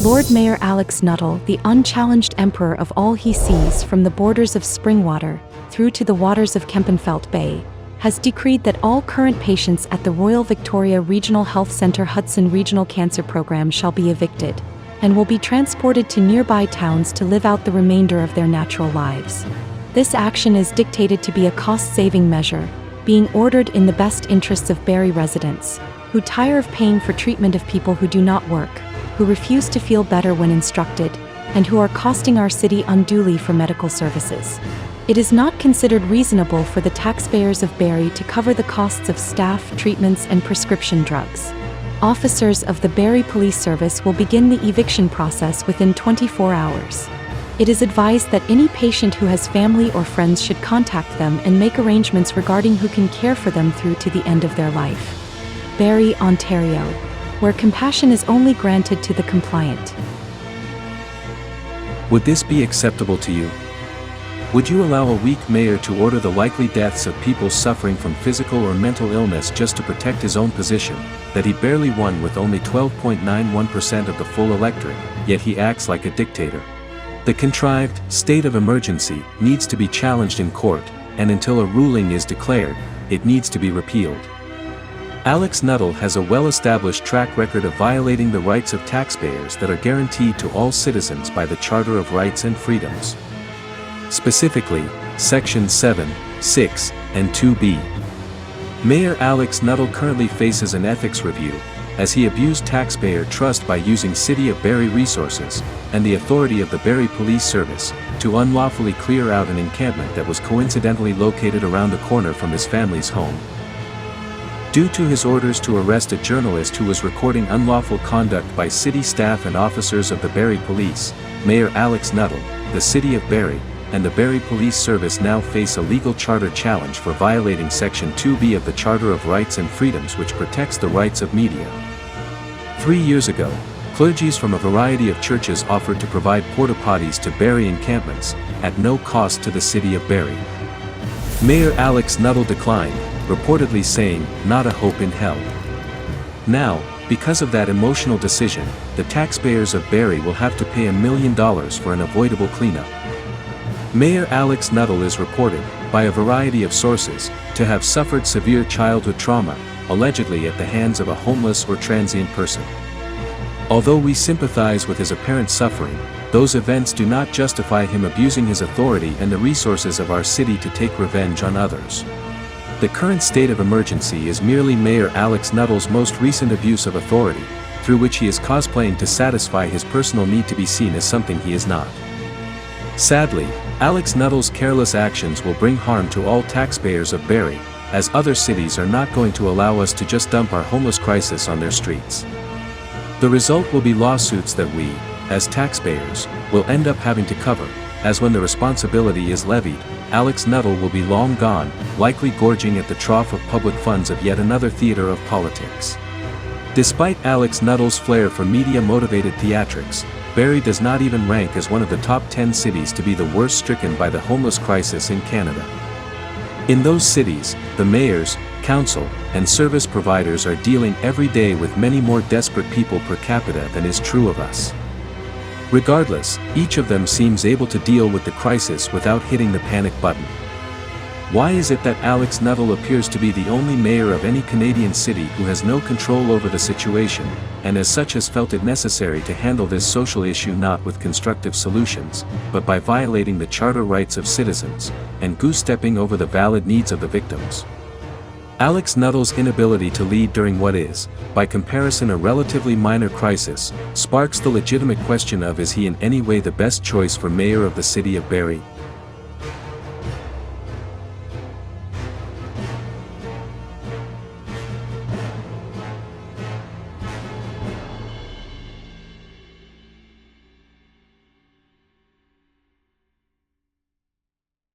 Lord Mayor Alex Nuttall, the unchallenged emperor of all he sees from the borders of Springwater through to the waters of Kempenfelt Bay, has decreed that all current patients at the Royal Victoria Regional Health Centre Hudson Regional Cancer Programme shall be evicted, and will be transported to nearby towns to live out the remainder of their natural lives. This action is dictated to be a cost-saving measure, being ordered in the best interests of Barrie residents, who tire of paying for treatment of people who do not work, who refuse to feel better when instructed, and who are costing our city unduly for medical services. It is not considered reasonable for the taxpayers of Barrie to cover the costs of staff, treatments, and prescription drugs. Officers of the Barrie Police Service will begin the eviction process within 24 hours. It is advised that any patient who has family or friends should contact them and make arrangements regarding who can care for them through to the end of their life. Barrie, Ontario, where compassion is only granted to the compliant. Would this be acceptable to you? Would you allow a weak mayor to order the likely deaths of people suffering from physical or mental illness just to protect his own position, that he barely won with only 12.91% of the full electorate, yet he acts like a dictator? The contrived state of emergency needs to be challenged in court, and until a ruling is declared, it needs to be repealed. Alex Nuttall has a well-established track record of violating the rights of taxpayers that are guaranteed to all citizens by the Charter of Rights and Freedoms. Specifically, Sections 7, 6, and 2b. Mayor Alex Nuttall currently faces an ethics review, as he abused taxpayer trust by using City of Barrie resources, and the authority of the Barrie Police Service, to unlawfully clear out an encampment that was coincidentally located around the corner from his family's home. Due to his orders to arrest a journalist who was recording unlawful conduct by city staff and officers of the Barrie Police, Mayor Alex Nuttall, the City of Barrie, and the Barrie Police Service now face a legal charter challenge for violating Section 2b of the Charter of Rights and Freedoms, which protects the rights of media. 3 years ago, clergies from a variety of churches offered to provide porta-potties to Barrie encampments, at no cost to the City of Barrie. Mayor Alex Nuttall declined, reportedly saying, "Not a hope in hell." Now, because of that emotional decision, the taxpayers of Barrie will have to pay $1 million for an avoidable cleanup. Mayor Alex Nuttall is reported, by a variety of sources, to have suffered severe childhood trauma, allegedly at the hands of a homeless or transient person. Although we sympathize with his apparent suffering, those events do not justify him abusing his authority and the resources of our city to take revenge on others. The current state of emergency is merely Mayor Alex Nuttall's most recent abuse of authority, through which he is cosplaying to satisfy his personal need to be seen as something he is not. Sadly, Alex Nuttall's careless actions will bring harm to all taxpayers of Barrie, as other cities are not going to allow us to just dump our homeless crisis on their streets. The result will be lawsuits that we, as taxpayers, will end up having to cover, as when the responsibility is levied, Alex Nuttall will be long gone, likely gorging at the trough of public funds of yet another theater of politics. Despite Alex Nuttall's flair for media-motivated theatrics, Barrie does not even rank as one of the top 10 cities to be the worst stricken by the homeless crisis in Canada. In those cities, the mayors, council, and service providers are dealing every day with many more desperate people per capita than is true of us. Regardless, each of them seems able to deal with the crisis without hitting the panic button. Why is it that Alex Nuttall appears to be the only mayor of any Canadian city who has no control over the situation, and as such has felt it necessary to handle this social issue not with constructive solutions, but by violating the charter rights of citizens, and goose-stepping over the valid needs of the victims? Alex Nuttall's inability to lead during what is, by comparison, a relatively minor crisis, sparks the legitimate question of, is he in any way the best choice for mayor of the City of Barrie?